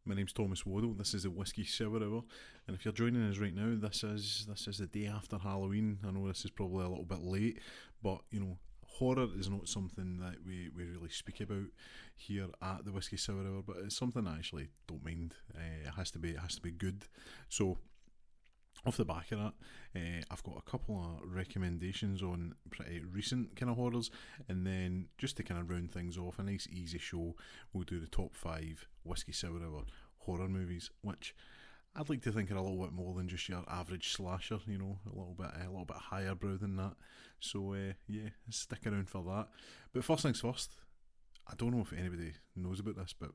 My name's Thomas Waddle. This is the Whisky Sour Hour, and if you're joining us right now, this is the day after Halloween. I know this is probably a little bit late, but horror is not something that we really speak about here at the Whisky Sour Hour, but it's something I actually don't mind. It has to be good. So off the back of that, I've got a couple of recommendations on pretty recent kind of horrors, and then just to kind of round things off, a nice easy show, we'll do the top 5 Whisky Sour Hour horror movies, which I'd like to think are a little bit more than just your average slasher, a little bit higher brow than that. So yeah, stick around for that. But first things first, I don't know if anybody knows about this, but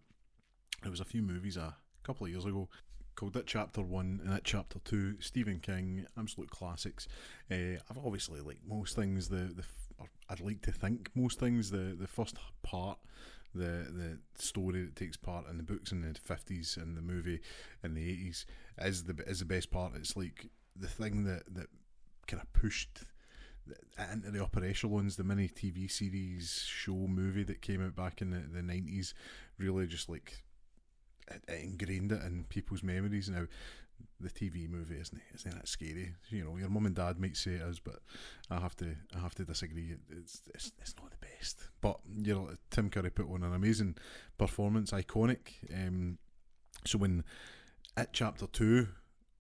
there was a few movies a couple of years ago called It Chapter 1 and It Chapter 2, Stephen King, absolute classics. I've obviously, like most things, or I'd like to think most things, the first part, the story that takes part in the books in the 50s and the movie in the 80s is the best part. It's like the thing that kind of pushed into the upper echelons. The mini TV series show movie that came out back in the 90s really just like it ingrained it in people's memories. Now the TV movie isn't that scary. Your mum and dad might say it is, but I have to disagree. It's not the best. But Tim Curry put on an amazing performance, iconic. So when It Chapter 2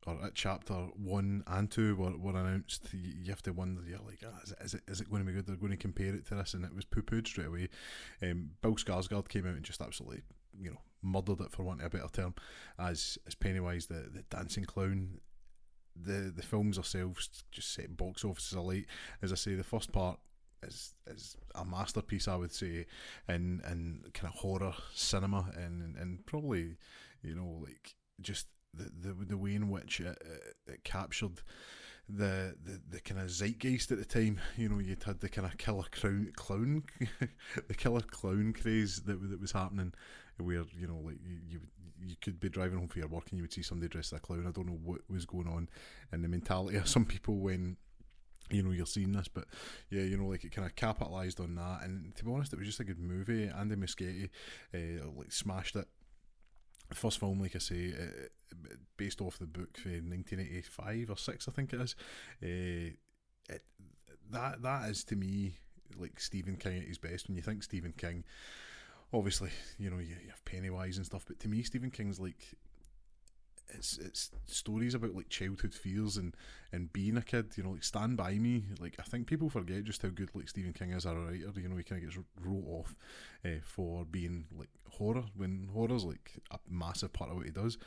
or It Chapter 1 and 2 were announced, you have to wonder, you're like, is it going to be good? They're going to compare it to this, and it was poo-pooed straight away. Bill Skarsgård came out and just absolutely murdered it, for want of a better term, as Pennywise the dancing clown. The films themselves just set box offices alight. As I say, the first part is a masterpiece, I would say, in kind of horror cinema, and probably like just the way in which it captured the kind of zeitgeist at the time. You'd had the kind of killer clown the killer clown craze that was happening, where like you could be driving home for your work and you would see somebody dressed as a clown. I don't know what was going on in the mentality of some people when you're seeing this, but yeah, like it kind of capitalised on that. And to be honest, it was just a good movie. Andy Muschietti like smashed it. First film, like I say, based off the book for 1985 or 6, I think it is. That is, to me, like Stephen King at his best. When you think Stephen King, obviously, you have Pennywise and stuff, but to me, Stephen King's like, it's stories about like childhood fears and being a kid. Like Stand By Me. Like, I think people forget just how good like Stephen King is as a writer. He kind of gets wrote off for being like horror, when horror's like a massive part of what he does.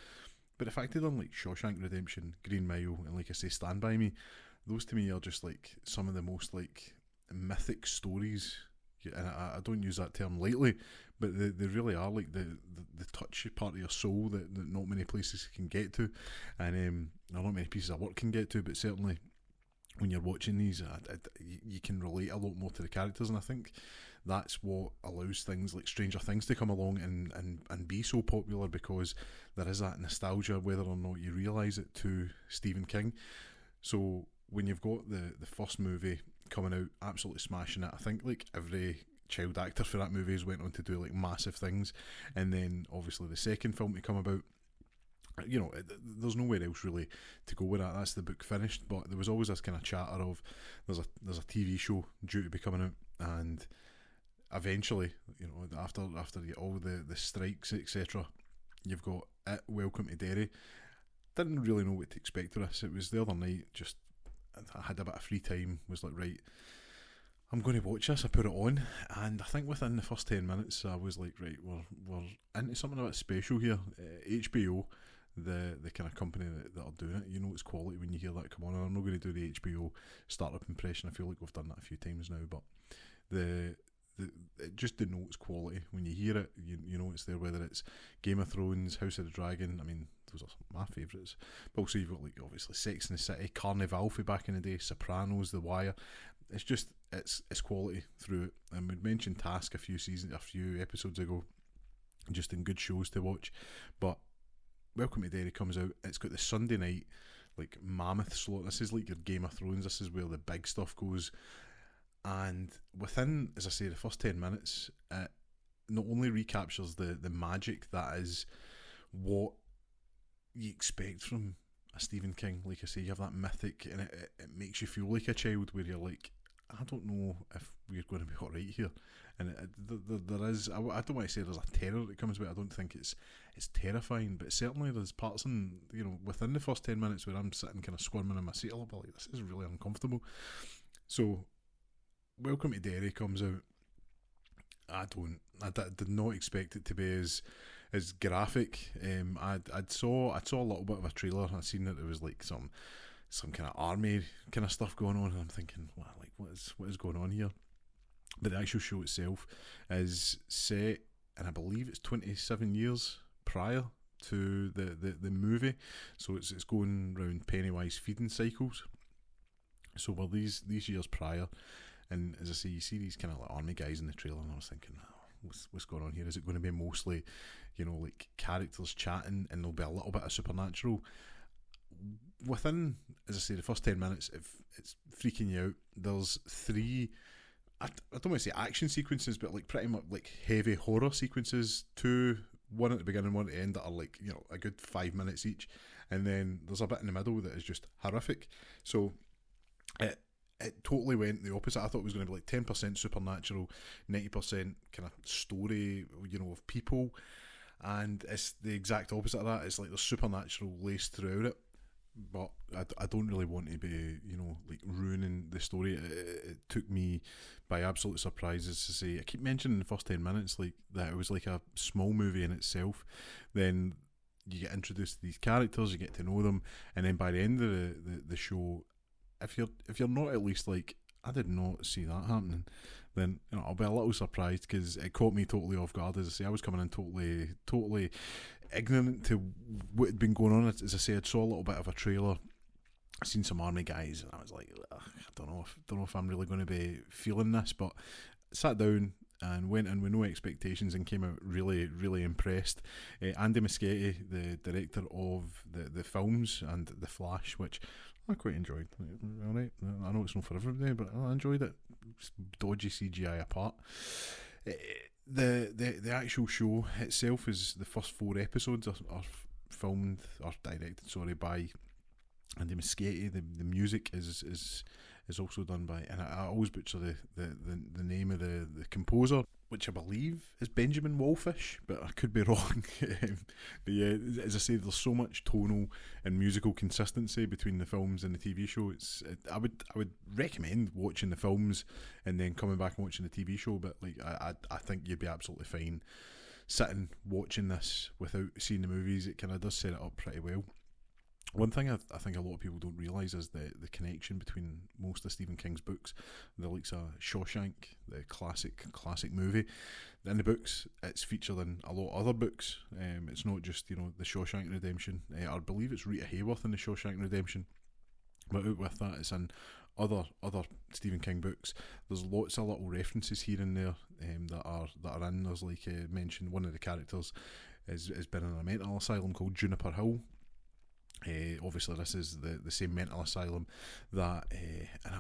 But the fact he done like Shawshank Redemption, Green Mile, and like I say, Stand By Me, those to me are just like some of the most like mythic stories. And I don't use that term lightly, but they really are like the touchy part of your soul that not many places can get to, and not many pieces of work can get to. But certainly when you're watching these, you can relate a lot more to the characters, and I think that's what allows things like Stranger Things to come along and be so popular, because there is that nostalgia, whether or not you realise it, to Stephen King. So when you've got the first movie coming out, absolutely smashing it, I think like every child actor for that movie has went on to do like massive things, and then obviously the second film to come about, there's nowhere else really to go with that. That's the book finished, but there was always this kind of chatter of there's a TV show due to be coming out, and eventually, after all the strikes, etc., you've got It, Welcome to Derry. Didn't really know what to expect with this. It was the other night, just I had a bit of free time, was like, right, I'm going to watch this. I put it on, and I think within the first 10 minutes I was like, right, we're into something a bit special here. HBO, the kind of company that are doing it, it's quality when you hear that come on. And I'm not going to do the HBO startup impression. I feel like we've done that a few times now, but it just denotes quality when you hear it. You know it's there, whether it's Game of Thrones, House of the Dragon. I mean, those are my favourites. But also you've got like obviously Sex and the City, Carnival for back in the day, Sopranos, The Wire. It's just it's quality through it. And we'd mentioned Task a few episodes ago, just in good shows to watch. But Welcome to Derry comes out. It's got the Sunday night like mammoth slot. This is like your Game of Thrones. This is where the big stuff goes. And within, as I say, the first 10 minutes, it not only recaptures the magic that is what you expect from a Stephen King. Like I say, you have that mythic, and it makes you feel like a child, where you're like, I don't know if we're going to be alright here. And there is, I don't want to say there's a terror that comes with it. I don't think it's terrifying, but certainly there's parts within the first 10 minutes where I'm sitting kind of squirming in my seat a little bit, like, this is really uncomfortable. So, Welcome to Derry comes out. I did not expect it to be as graphic. I saw a little bit of a trailer. I seen that there was like some kind of army kind of stuff going on, and I'm thinking, wow, like what is going on here? But the actual show itself is set, and I believe it's 27 years prior to the movie. So it's going around Pennywise feeding cycles. So we're these years prior, and as I say, you see these kind of like army guys in the trailer, and I was thinking, what's going on here? Is it going to be mostly, like characters chatting, and there'll be a little bit of supernatural? Within, as I say, the first 10 minutes, it's freaking you out. There's 3, I don't want to say action sequences, but like pretty much like heavy horror sequences. 2, one at the beginning, one at the end, that are like, a good 5 minutes each, and then there's a bit in the middle that is just horrific. So it totally went the opposite. I thought it was going to be like 10% supernatural, 90% kind of story, of people, and it's the exact opposite of that. It's like there's supernatural laced throughout it, but I don't really want to be, like ruining the story. It took me by absolute surprise. As to say, I keep mentioning the first 10 minutes like that it was like a small movie in itself. Then you get introduced to these characters, you get to know them, and then by the end of the show, if you're not at least like, I did not see that happening, then I'll be a little surprised, because it caught me totally off guard. As I say, I was coming in totally ignorant to what had been going on. As I say, I saw a little bit of a trailer, I seen some army guys, and I was like, I don't know if I'm really going to be feeling this. But sat down and went in with no expectations and came out really, really impressed. Andy Muschietti, the director of the films and The Flash, which I quite enjoyed. Alright, I know it's not for everybody, but I enjoyed it. Dodgy CGI apart. The actual show itself is, the first 4 episodes are filmed or directed, by Andy Muschietti. The music is also done by, and I always butcher the name of the composer, which I believe is Benjamin Wallfish, but I could be wrong. But yeah, as I say, there's so much tonal and musical consistency between the films and the TV show. I would recommend watching the films and then coming back and watching the TV show. But like I think you'd be absolutely fine sitting watching this without seeing the movies. It kind of does set it up pretty well. One thing I think a lot of people don't realise is the connection between most of Stephen King's books, the likes of Shawshank, the classic movie. In the books, it's featured in a lot of other books. It's not just, the Shawshank Redemption. I believe it's Rita Hayworth in the Shawshank Redemption. But out with that, it's in other Stephen King books. There's lots of little references here and there that are in. There's like mentioned, one of the characters has been in a mental asylum called Juniper Hill. Obviously, this is the same mental asylum that, and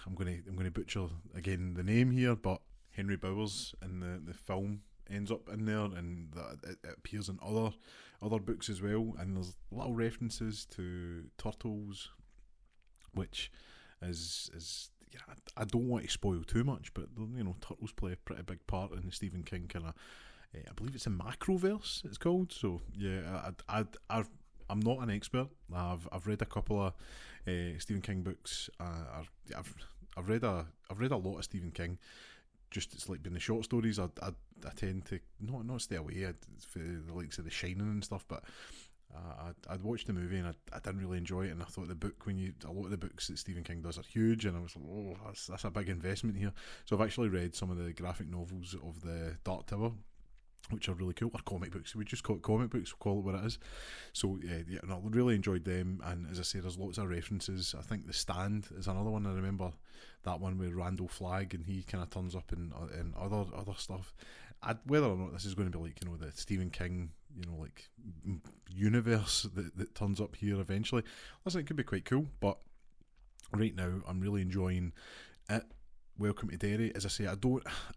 I'm going to butcher again the name here, but Henry Bowers in the film ends up in there, and it appears in other books as well. And there's little references to turtles, which is I don't want to spoil too much, but turtles play a pretty big part in the Stephen King kind of. I believe it's a Macroverse, it's called. So yeah, I'm not an expert. I've read a couple of Stephen King books. I've read a lot of Stephen King. Just it's like been the short stories. I tend to not stay away for the likes of The Shining and stuff. But I'd watched the movie and I didn't really enjoy it. And I thought the book, a lot of the books that Stephen King does are huge, and I was like, oh, that's a big investment here. So I've actually read some of the graphic novels of the Dark Tower, which are really cool, or comic books. We just call it comic books, we'll call it what it is. So yeah, I really enjoyed them, and as I say, there's lots of references. I think The Stand is another one. I remember that one with Randall Flagg, and he kind of turns up in other stuff. Whether or not this is going to be like the Stephen King like universe that turns up here eventually, listen, it could be quite cool. But right now, I'm really enjoying it. Welcome to Derry. As I say,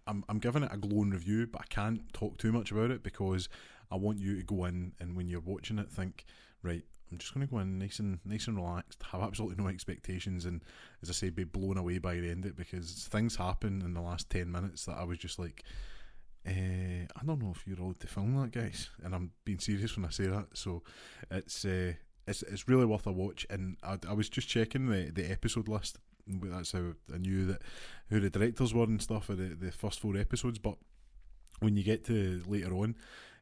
I'm giving it a glowing review, but I can't talk too much about it because I want you to go in and when you're watching it, think, right, I'm just going to go in nice and relaxed, have absolutely no expectations, and as I say, be blown away by the end of it, because things happen in the last 10 minutes that I was just like, I don't know if you're allowed to film that, guys, and I'm being serious when I say that. So it's really worth a watch, and I was just checking the episode list. That's how I knew that who the directors were and stuff of the first 4 episodes. But when you get to later on,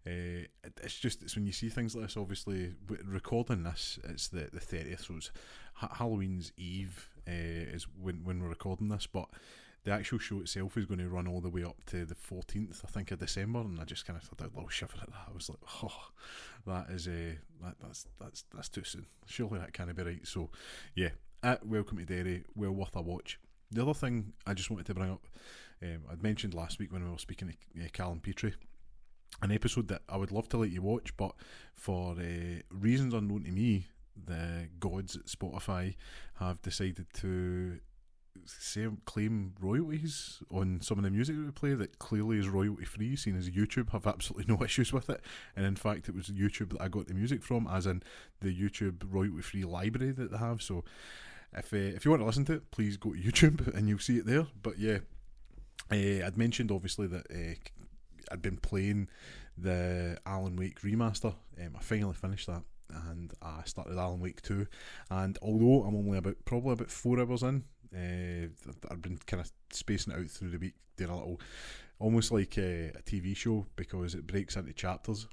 it's when you see things like this. Obviously, recording this, it's the 30th, so it's Halloween's Eve is when we're recording this. But the actual show itself is going to run all the way up to the 14th, I think, of December, and I just kind of thought a little shiver at that. I was like, oh, that is that's too soon. Surely that can't be right. So, yeah. Welcome to Derry, well worth a watch. The other thing I just wanted to bring up, I'd mentioned last week when we were speaking to Callum Petrie, an episode that I would love to let you watch, but for reasons unknown to me, the gods at Spotify have decided to claim royalties on some of the music that we play that clearly is royalty free, seeing as YouTube have absolutely no issues with it. And in fact, it was YouTube that I got the music from, as in the YouTube royalty free library that they have. So if you want to listen to it, please go to YouTube and you'll see it there. But yeah, I'd mentioned obviously that I'd been playing the Alan Wake remaster. I finally finished that, and I started Alan Wake 2. And although I'm only probably about 4 hours in, I've been kind of spacing it out through the week, doing a little, almost like a TV show, because it breaks into chapters.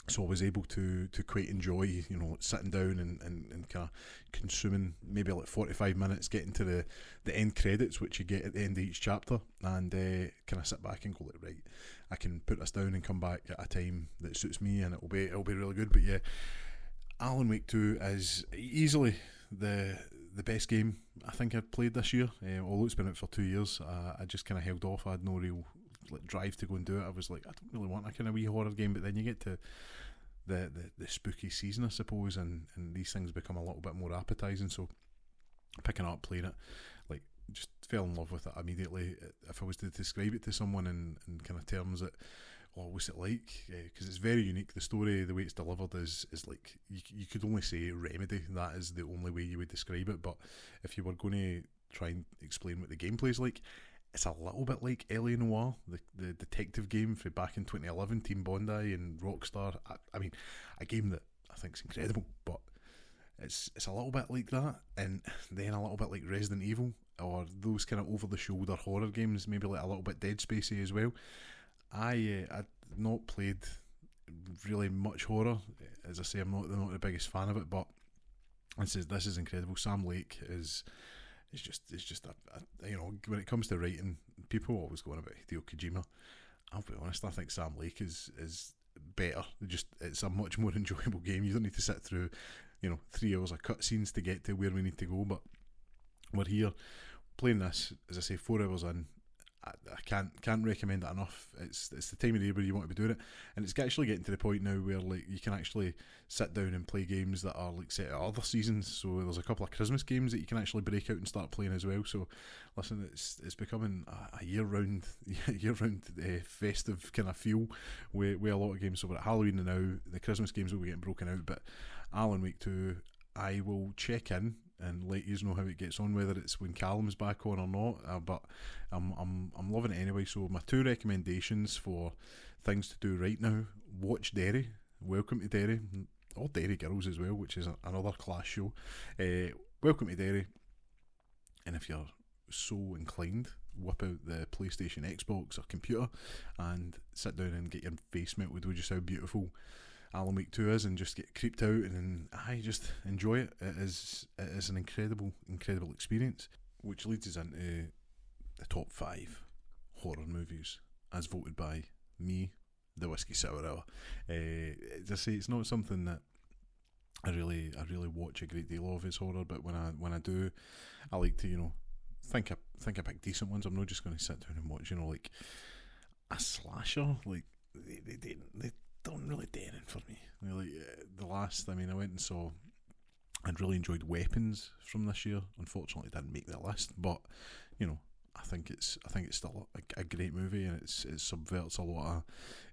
So I was able to quite enjoy, sitting down and kind of consuming maybe like 45 minutes, getting to the end credits, which you get at the end of each chapter, and kind of sit back and go like, right, I can put this down and come back at a time that suits me, and it'll be really good. But yeah, Alan Wake 2 is easily the best game I think I've played this year. Although it's been out for 2 years, I just kind of held off. I had no real drive to go and do it. I was like, I don't really want a kind of wee horror game. But then you get to the spooky season, I suppose, and these things become a little bit more appetising. So picking it up, playing it, like, just fell in love with it immediately. If I was to describe it to someone in kind of terms that, what's it like? Because it's very unique. The story, the way it's delivered is like, you could only say Remedy. That is the only way you would describe it. But if you were going to try and explain what the gameplay is like, it's a little bit like L.A. Noire, the detective game from back in 2011, Team Bondi and Rockstar. I mean, a game that I think is incredible, but it's a little bit like that, and then a little bit like Resident Evil, or those kind of over-the-shoulder horror games, maybe like a little bit Dead Spacey as well. I'd not played really much horror. As I say, I'm not the biggest fan of it, but this is incredible. Sam Lake is just a when it comes to writing, people always go on about Hideo Kojima. I'll be honest, I think Sam Lake is better. It's a much more enjoyable game. You don't need to sit through 3 hours of cutscenes to get to where we need to go. But we're here playing this, as I say, 4 hours in. I can't recommend it enough. It's the time of the year where you want to be doing it, and it's actually getting to the point now where like you can actually sit down and play games that are like set at other seasons. So there's a couple of Christmas games that you can actually break out and start playing as well. So listen, it's becoming a year round festive kind of feel with a lot of games. So we're at Halloween now. The Christmas games will be getting broken out, but Alan Wake 2, I will check in and let you know how it gets on, whether it's when Callum's back on or not. But I'm loving it anyway. So my 2 recommendations for things to do right now: watch Derry, Welcome to Derry, or Derry Girls as well, which is another class show. Welcome to Derry, and if you're so inclined, whip out the PlayStation, Xbox, or computer, and sit down and get your face melted with just how beautiful Alan Wake 2 is, and just get creeped out, and I just enjoy it. It is an incredible experience, which leads us into the top 5 horror movies as voted by me, the Whisky Sour Hour. As I say, it's not something that I really watch a great deal of as horror, but when I do, I like to think I pick decent ones. I'm not just going to sit down and watch like a slasher. Like they don't really do anything for me. The last, I went and saw, I'd really enjoyed Weapons from this year. Unfortunately, it didn't make the list, but I think it's still a great movie, and it subverts a lot of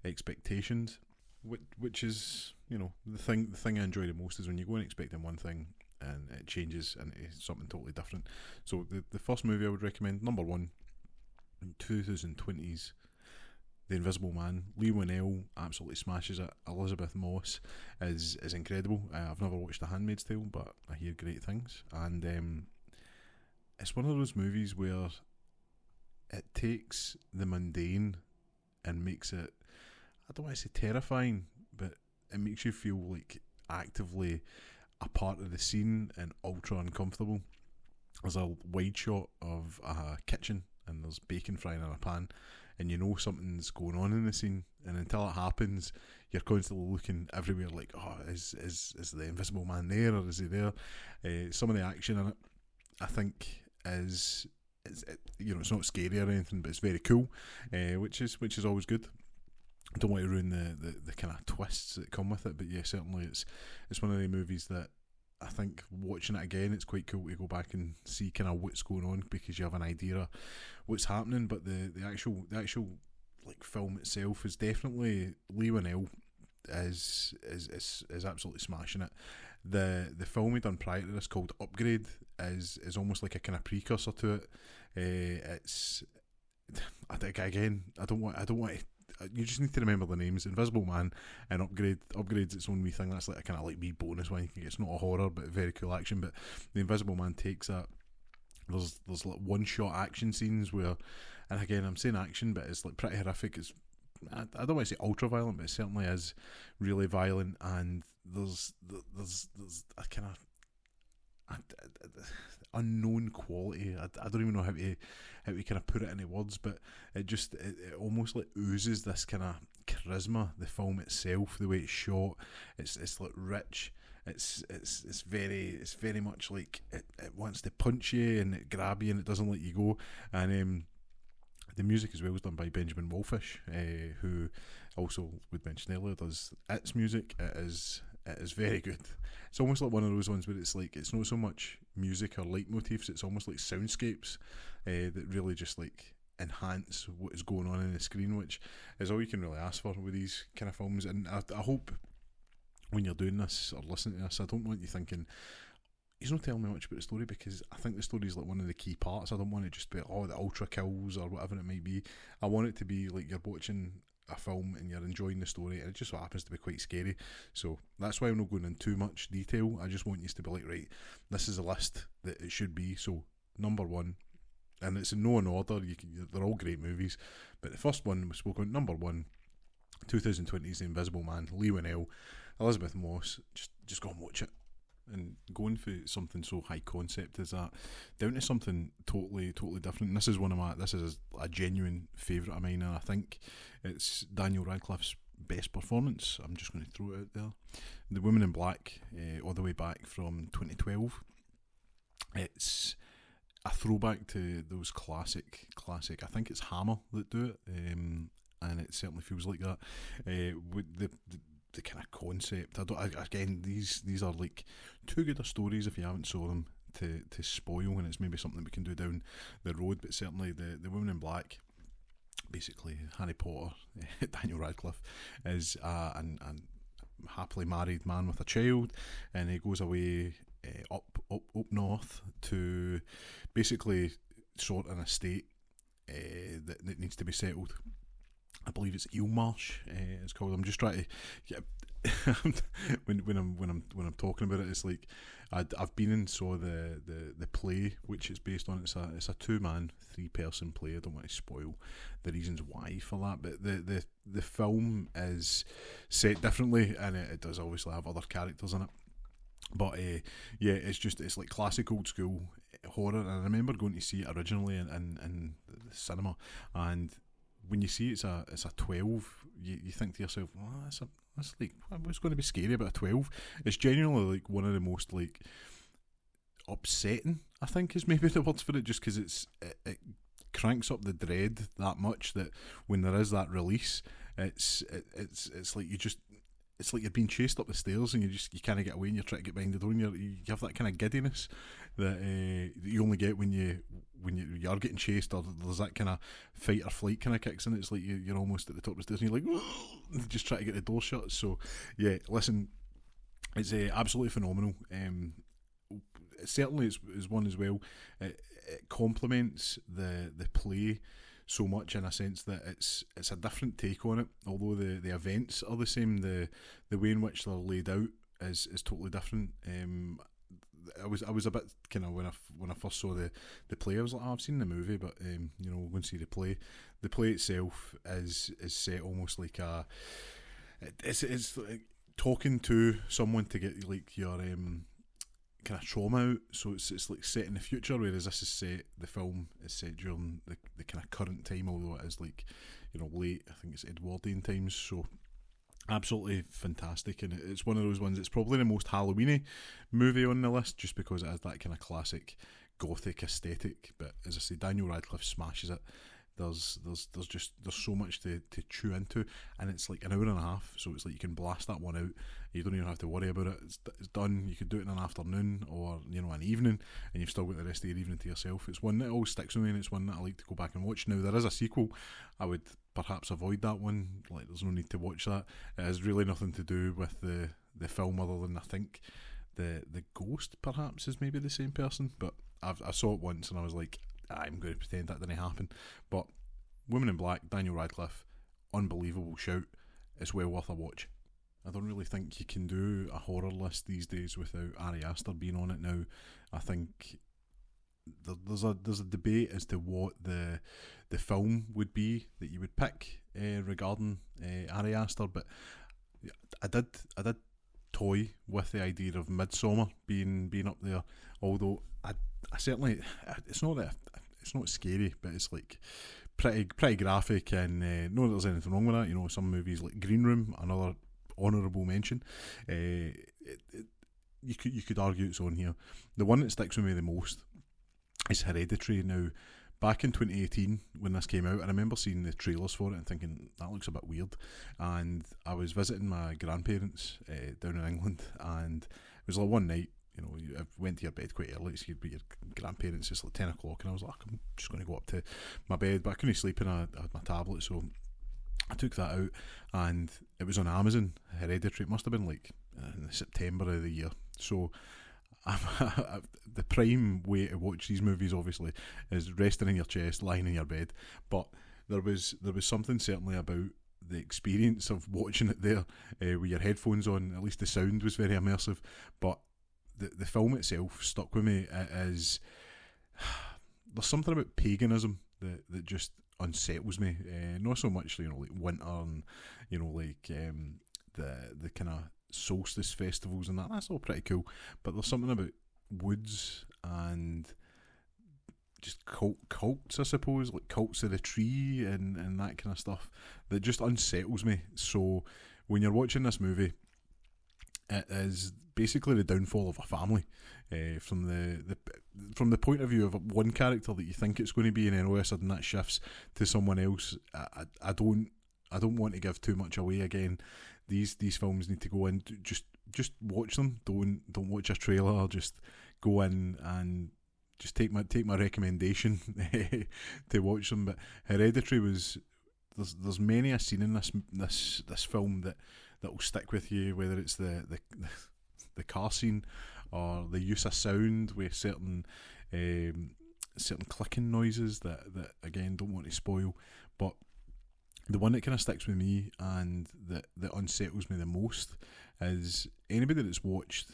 expectations, which is, you know, the thing I enjoy the most is when you go in expecting one thing and it changes and it's something totally different. So the first movie I would recommend, number one, 2020's The Invisible Man. Lee Winnell absolutely smashes it. Elizabeth Moss is incredible. I've never watched The Handmaid's Tale, but I hear great things, and it's one of those movies where it takes the mundane and makes it, I don't want to say terrifying, but it makes you feel like actively a part of the scene and ultra uncomfortable. There's a wide shot of a kitchen and there's bacon frying in a pan, and you know something's going on in the scene, and until it happens you're constantly looking everywhere like, oh, is the Invisible Man there, or is he there? Some of the action in it, I think, is you know, it's not scary or anything, but it's very cool, which is always good. I don't want to ruin the kind of twists that come with it, but yeah, certainly it's one of the movies that I think watching it again, it's quite cool to go back and see kind of what's going on, because you have an idea of what's happening. But the actual like film itself is definitely, Lee Winnell is absolutely smashing it. The film he done prior to this called Upgrade is almost like a kind of precursor to it. It's, I think, again, I don't want to. You just need to remember the names: Invisible Man and Upgrade. Upgrade's its own wee thing. That's like a kind of like wee bonus one you can get. It's not a horror, but very cool action. But the Invisible Man takes that. There's like one shot action scenes where, and again, I'm saying action, but it's like pretty horrific. It's, I don't want to say ultra violent, but it certainly is really violent. And there's a kind of unknown quality. I don't even know how to kind of put it into words, but it almost like oozes this kind of charisma. The film itself, the way it's shot, it's like rich. It's very much like it wants to punch you and it grab you and it doesn't let you go. And the music as well was done by Benjamin Wolfish, who also, we'd mentioned earlier, does It's music. It is very good. It's almost like one of those ones where it's like, it's not so much music or leitmotifs, it's almost like soundscapes that really just like enhance what is going on in the screen, which is all you can really ask for with these kind of films. And I hope when you're doing this or listening to this, I don't want you thinking, he's not telling me much about the story, because I think the story is like one of the key parts. I don't want it just to be, oh, the ultra kills or whatever it might be. I want it to be like you're watching a film and you're enjoying the story, and it just so happens to be quite scary. So that's why I'm not going in too much detail. I just want you to be like, right, this is a list that it should be. So number one, and it's in no order, they're all great movies, but the first one we spoke on, number one, 2020's The Invisible Man, Lee Winnell, Elizabeth Moss. Just go and watch it. And going for something so high concept as that down to something totally different. And this is a genuine favourite of mine, and I think it's Daniel Radcliffe's best performance. I'm just going to throw it out there. The Woman in Black, all the way back from 2012. It's a throwback to those classic. I think it's Hammer that do it, and it certainly feels like that. With the kind of concept, again, these are like too good of stories if you haven't saw them to spoil, and it's maybe something we can do down the road. But certainly the Woman in Black, basically Harry Potter, Daniel Radcliffe is an happily married man with a child, and he goes away up north to basically sort an estate that needs to be settled. I believe it's Eelmarsh. It's called. I'm just trying to when I'm talking about it, it's like I've been and saw the play which it's based on. It's a 2-man 3-person play. I don't want to spoil the reasons why for that, but the film is set differently, and it does obviously have other characters in it. But yeah, it's like classic old school horror. And I remember going to see it originally in the cinema, and when you see it's a 12, you think to yourself, well, that's like, what's going to be scary about a 12? It's genuinely like one of the most like upsetting, I think is maybe the words for it, just because it cranks up the dread that much that when there is that release, it's like you just, it's like you're being chased up the stairs and you kind of get away and you're trying to get behind the door and you have that kind of giddiness that you only get when you are getting chased, or there's that kind of fight or flight kind of kicks in. It's like you're almost at the top of the stairs and you're like and just try to get the door shut. So yeah, listen, it's absolutely phenomenal. Certainly it's one as well. It complements the play so much, in a sense that it's a different take on it. Although the events are the same, the way in which they're laid out is totally different. I was a bit kind of when I first saw the play, I was like, I've seen the movie, but we'll go and see the play. The play itself is set almost like it's like talking to someone to get like your kind of trauma out. So it's like set in the future, whereas the film is set during the kind of current time, although it is like late, I think it's Edwardian times. So absolutely fantastic, and it's one of those ones. It's probably the most Halloweeny movie on the list, just because it has that kind of classic gothic aesthetic. But as I say, Daniel Radcliffe smashes it. There's so much to chew into, and it's like an hour and a half, so it's like you can blast that one out. You don't even have to worry about it. It's done. You could do it in an afternoon or an evening, and you've still got the rest of your evening to yourself. It's one that always sticks with me, and it's one that I like to go back and watch. Now there is a sequel. I would perhaps avoid that one. Like, there's no need to watch that. It has really nothing to do with the film, other than I think the ghost perhaps is maybe the same person. But I saw it once and I was like, I'm going to pretend that didn't happen. But Women in Black, Daniel Radcliffe, unbelievable shout. It's well worth a watch. I don't really think you can do a horror list these days without Ari Aster being on it now. I think there's a debate as to what the film would be that you would pick regarding Ari Aster, but I did toy with the idea of Midsommar being up there, although I certainly, it's not scary, but it's like pretty graphic, and not that there's anything wrong with that. Some movies like Green Room, another honourable mention, you could argue it's on here. The one that sticks with me the most is Hereditary. Now, back in 2018 when this came out, I remember seeing the trailers for it and thinking, that looks a bit weird. And I was visiting my grandparents down in England, and it was like one night, I went to your bed quite early, so you'd be your grandparents, it's like 10 o'clock, and I was like, I'm just going to go up to my bed, but I couldn't sleep, and I had my tablet, so I took that out, and it was on Amazon, Hereditary. It must have been like in September of the year. So the prime way to watch these movies, obviously, is resting in your chest, lying in your bed. But there was something certainly about the experience of watching it there with your headphones on. At least the sound was very immersive. But the film itself stuck with me. There's something about paganism that just unsettles me. Not so much like winter and the kind of solstice festivals and that's all pretty cool, but there's something about woods and just cults, I suppose, like cults of the tree and that kind of stuff that just unsettles me. So when you're watching this movie, it is basically the downfall of a family, from the point of view of one character that you think it's going to be, and then all of a sudden that shifts to someone else. I don't want to give too much away. Again, these films need to go in, just watch them. Don't watch a trailer. Just go in and just take my recommendation to watch them. But Hereditary was, there's many a scene in this film that will stick with you, whether it's the car scene or the use of sound with certain clicking noises that again, don't want to spoil. But the one that kind of sticks with me and that unsettles me the most is anybody that's watched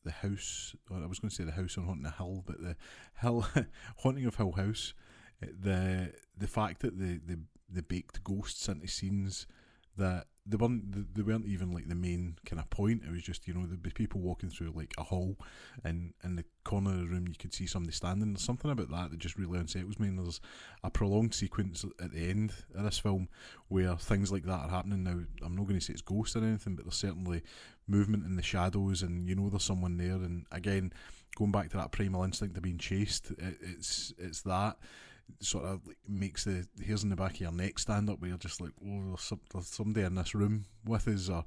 The House, or I was going to say The House on Haunting Hill, but the Haunting of Hill House, the fact that they baked ghosts into scenes that they weren't even like the main kind of point. It was just, there'd be people walking through like a hall, and in the corner of the room you could see somebody standing. There's something about that just really unsettles me, and there's a prolonged sequence at the end of this film where things like that are happening. Now, I'm not going to say it's ghosts or anything, but there's certainly movement in the shadows, and there's someone there. And again, going back to that primal instinct of being chased, it's that. sort of like makes the hairs in the back of your neck stand up, where you're just like, oh, there's somebody in this room with us, or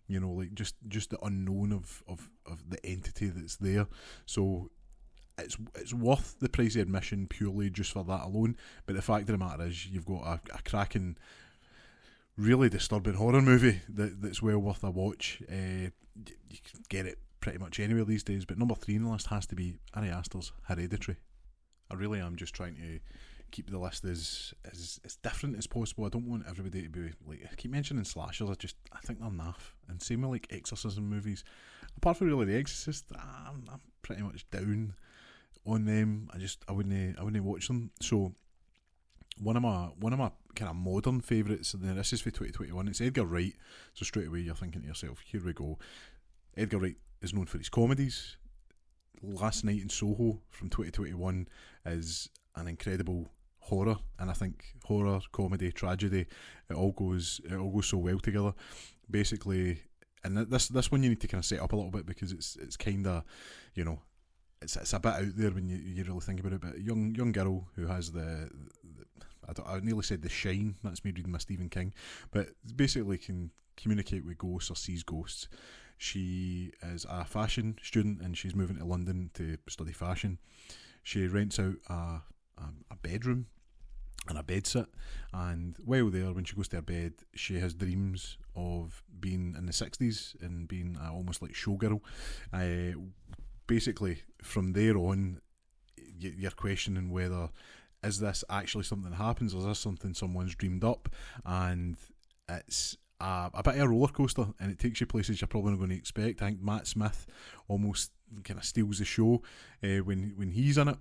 like just the unknown of the entity that's there. So it's worth the price of admission purely just for that alone. But the fact of the matter is, you've got a cracking, really disturbing horror movie that's well worth a watch. You can get it pretty much anywhere these days. But number 3 in the list has to be Ari Aster's Hereditary. I really am just trying to keep the list as different as possible. I don't want everybody to be like, I keep mentioning slashers. I think they're naff. And same with like exorcism movies. Apart from really The Exorcist, I'm pretty much down on them. I wouldn't watch them. So one of my kind of modern favourites, and this is for 2021. It's Edgar Wright. So straight away you're thinking to yourself, here we go. Edgar Wright is known for his comedies. Last Night in Soho from 2021 is an incredible horror, and I think horror, comedy, tragedy, it all goes so well together. Basically, and this one you need to kind of set up a little bit, because it's kind of, it's a bit out there when you really think about it. But a young girl who has I nearly said the shine. That's me reading my Stephen King, but basically can communicate with ghosts or sees ghosts. She is a fashion student and she's moving to London to study fashion. She rents out a bedroom and a bedsit, and while there, when she goes to her bed, she has dreams of being in the 60s and being almost like showgirl. Basically, from there on, you're questioning whether, is this actually something that happens, or is this something someone's dreamed up? And it's a bit of a roller coaster, and it takes you places you're probably not going to expect. I think Matt Smith almost kind of steals the show when he's in it.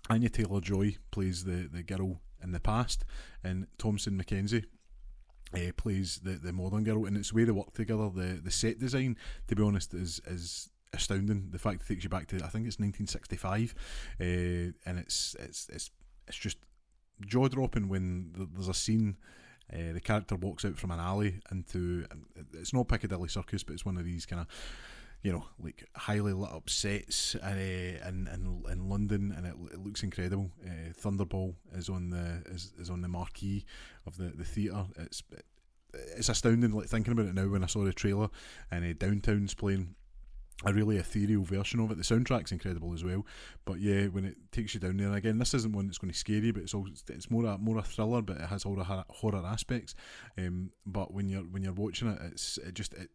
Anya Taylor-Joy plays the girl in the past, and Thomasin McKenzie plays the modern girl, and it's the way they work together. The set design, to be honest, is astounding. The fact it takes you back to, I think it's 1965, and it's just jaw-dropping when there's a scene. The character walks out from an alley into, it's not Piccadilly Circus, but it's one of these kind of, like highly lit up sets in London, and it looks incredible. Thunderball is on the marquee of the theatre. It's astounding, like thinking about it now when I saw the trailer, and Downtown's playing a really ethereal version of it. The soundtrack's incredible as well, but yeah, when it takes you down there, again, this isn't one that's going to scare you, but it's more a thriller, but it has all the horror aspects. But when you're watching it, it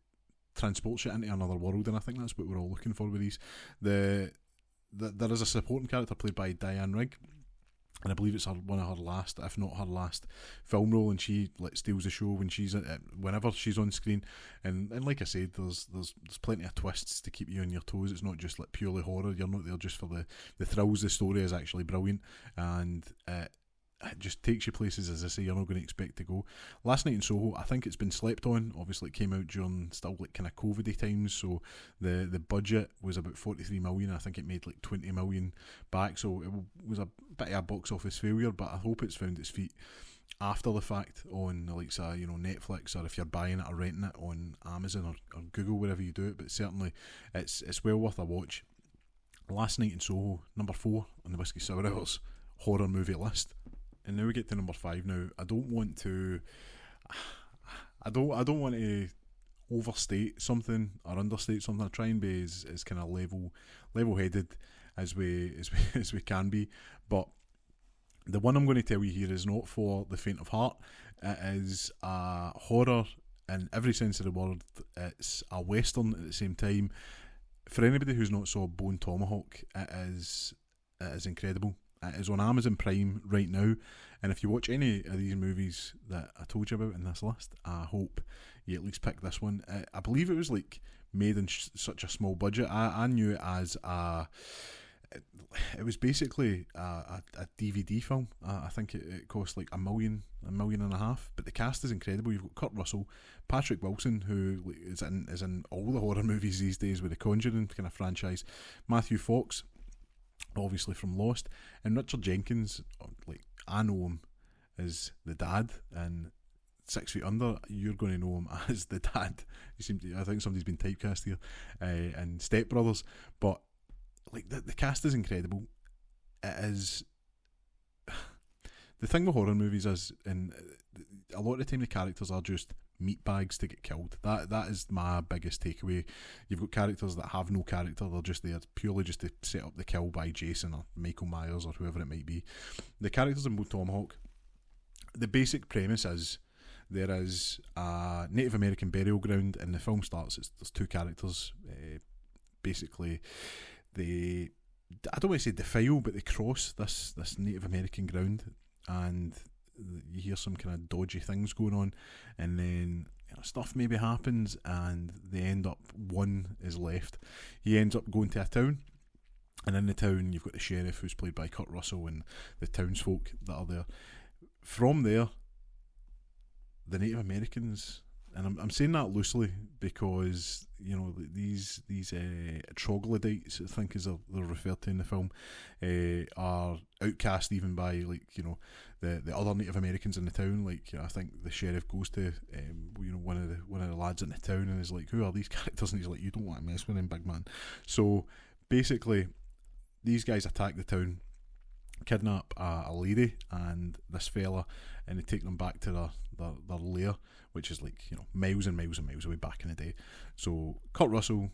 transports you into another world, and I think that's what we're all looking for with these. There is a supporting character played by Diane Rigg, and I believe it's one of her last, if not her last, film role, and she steals the show whenever she's on screen. And like I said, there's plenty of twists to keep you on your toes. It's not just like purely horror. You're not there just for the thrills. The story is actually brilliant, and it just takes you places, as I say, you're not going to expect to go. Last Night in Soho, I think it's been slept on. Obviously, it came out during still like kind of COVID-y times, so the budget was about 43 million. I think it made like 20 million back, so it was a bit of a box office failure. But I hope it's found its feet after the fact on the likes of Netflix, or if you're buying it or renting it on Amazon or Google, wherever you do it. But certainly, it's well worth a watch. Last Night in Soho, number 4 on the Whisky Sour Hour's horror movie list. And now we get to number 5. Now, I don't want to overstate something or understate something. I try and be as kind of level headed as we can be. But the one I'm going to tell you here is not for the faint of heart. It is a horror in every sense of the word. It's a western at the same time. For anybody who's not saw Bone Tomahawk, it is incredible. It is on Amazon Prime right now, and if you watch any of these movies that I told you about in this list, I hope you at least pick this one. I believe it was like made in such a small budget. I knew it as it was basically a DVD film. I think it cost like $1 million, $1.5 million, but the cast is incredible. You've got Kurt Russell, Patrick Wilson, who is in all the horror movies these days with the Conjuring kind of franchise, Matthew Fox, obviously from Lost, and Richard Jenkins. Like, I know him as the dad, and 6 Feet Under, you're going to know him as the dad. I think somebody's been typecast here, and Step Brothers. But like the cast is incredible. It is. the thing with horror movies is, and a lot of the time the characters are just meat bags to get killed. That is my biggest takeaway. You've got characters that have no character, they're just there purely just to set up the kill by Jason or Michael Myers or whoever it might be. The characters in Bone Tomahawk, the basic premise is there is a Native American burial ground, and the film starts, there's two characters, basically they, I don't want to say defile, but they cross this Native American ground, and you hear some kind of dodgy things going on, and then stuff maybe happens, and they end up, one is left, he ends up going to a town, and in the town you've got the sheriff, who's played by Kurt Russell, and the townsfolk that are there. From there, the Native Americans, and I'm saying that loosely because these troglodytes, I think as they're referred to in the film, are outcast even by the other Native Americans in the town. I think the sheriff goes to one of the lads in the town and is like, "Who are these characters?" And he's like, "You don't want to mess with them, big man." So basically, these guys attack the town, kidnap a lady and this fella, and they take them back to their lair, which is miles and miles and miles away back in the day. So Kurt Russell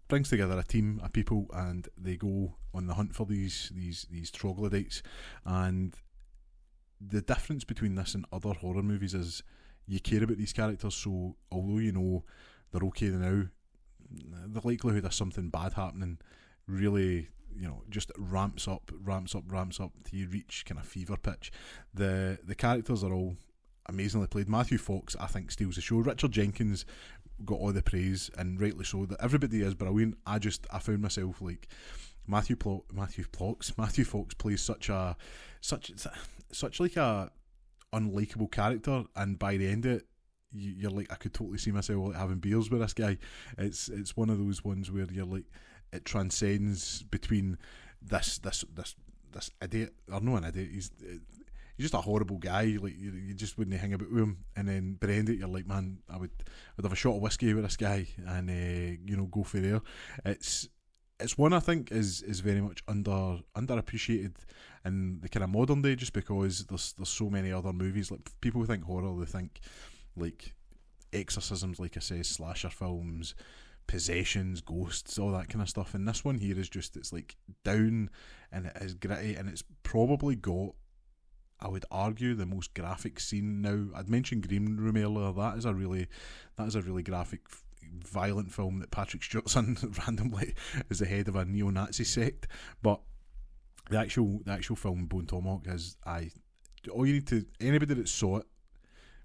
brings together a team of people, and they go on the hunt for these troglodytes. And the difference between this and other horror movies is you care about these characters, so although they're okay now, the likelihood of something bad happening really just ramps up till you reach kind of fever pitch. The characters are all amazingly played. Matthew Fox, I think, steals the show. Richard Jenkins got all the praise, and rightly so. That everybody is brilliant. I found myself like Matthew Fox plays such a unlikable character, and by the end of it, you're like, I could totally see myself having beers with this guy. It's one of those ones where you're like, it transcends between this idiot, or not an idiot, he's just a horrible guy, like you just wouldn't hang about with him, and then by the end of it you're like, man, I'd have a shot of whiskey with this guy and go for there. It's one I think is very much underappreciated in the kind of modern day, just because there's so many other movies. Like, people who think horror, they think like exorcisms, like I say, slasher films, possessions, ghosts, all that kind of stuff, and this one here is just, it's like down, and it is gritty, and it's probably got, I would argue, the most graphic scene now. I'd mentioned Green Room earlier. That is a really graphic, violent film that Patrick Stewart's in randomly as the head of a neo-Nazi sect. But the actual film Bone Tomahawk is, all you need to, anybody that saw it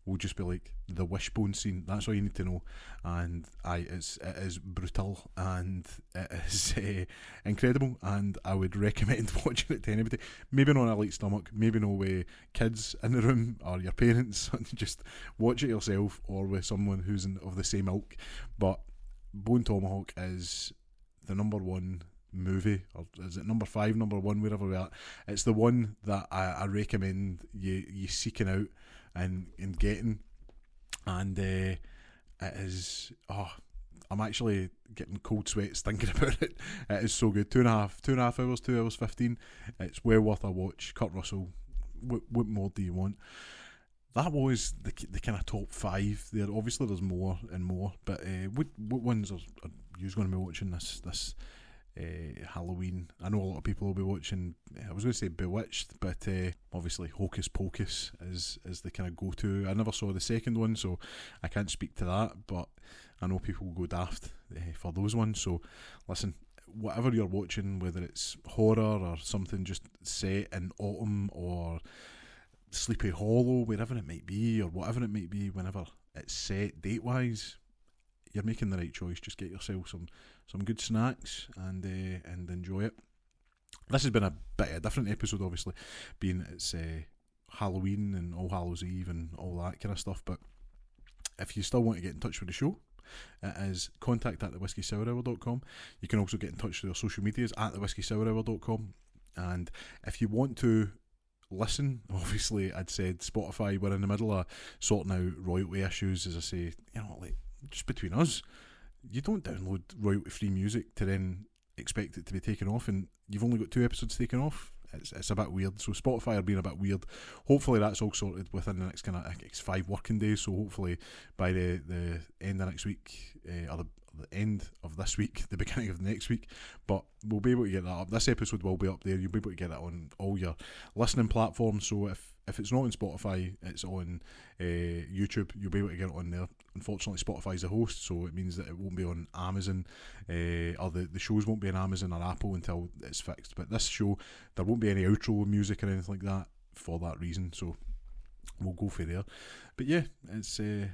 will just be like, the wishbone scene, that's all you need to know. And it is brutal, and it is incredible, and I would recommend watching it to anybody. Maybe not on a light stomach, maybe not with kids in the room or your parents. Just watch it yourself, or with someone who's of the same ilk. But Bone Tomahawk is the number one movie, or is it number 5, number 1, wherever we're at. It's the one that I recommend you seeking out and getting. And it is, I'm actually getting cold sweats thinking about it. It is so good. 2.5 hours, 2 hours 15. It's well worth a watch. Kurt Russell, what more do you want? That was the kind of top 5 there. Obviously there's more and more, but what ones are you going to be watching this Halloween? I know a lot of people will be watching, I was going to say Bewitched, but obviously Hocus Pocus is the kind of go-to. I never saw the second one, so I can't speak to that, but I know people will go daft for those ones. So listen, whatever you're watching, whether it's horror or something just set in autumn, or Sleepy Hollow, wherever it might be, or whatever it might be, whenever it's set date-wise, you're making the right choice. Just get yourself some good snacks and enjoy it. This has been a bit of a different episode, obviously, being it's Halloween and All Hallows Eve and all that kind of stuff. But if you still want to get in touch with the show, it is contact@thewhiskeysourhour.com. You can also get in touch with our social medias at thewhiskeysourhour.com. And if you want to listen, obviously I'd said Spotify, we're in the middle of sorting out royalty issues. As I say, just between us, you don't download royalty free music to then expect it to be taken off, and you've only got 2 episodes taken off it's a bit weird. So Spotify are being a bit weird. Hopefully that's all sorted within the next kind of, I think it's 5 working days. So hopefully by the end of next week, or the end of this week, the beginning of next week, but we'll be able to get that up. This episode will be up there. You'll be able to get it on all your listening platforms. So if it's not on Spotify, it's on YouTube. You'll be able to get it on there. Unfortunately, Spotify's a host, so it means that it won't be on Amazon, or the shows won't be on Amazon or Apple until it's fixed. But this show, there won't be any outro music or anything like that for that reason. So we'll go for there. But yeah, it's been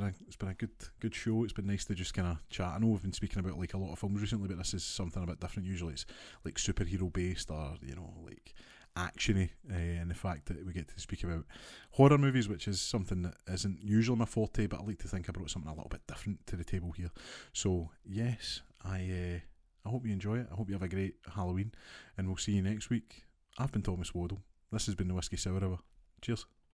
a good show. It's been nice to just kind of chat. I know we've been speaking about like a lot of films recently, but this is something a bit different. Usually it's like superhero based, or like actiony, and the fact that we get to speak about horror movies, which is something that isn't usually my forte, but I like to think about something a little bit different to the table here. So yes, I hope you enjoy it. I hope you have a great Halloween, and we'll see you next week. I've been Thomas Waddle. This has been the Whisky Sour Hour. Cheers.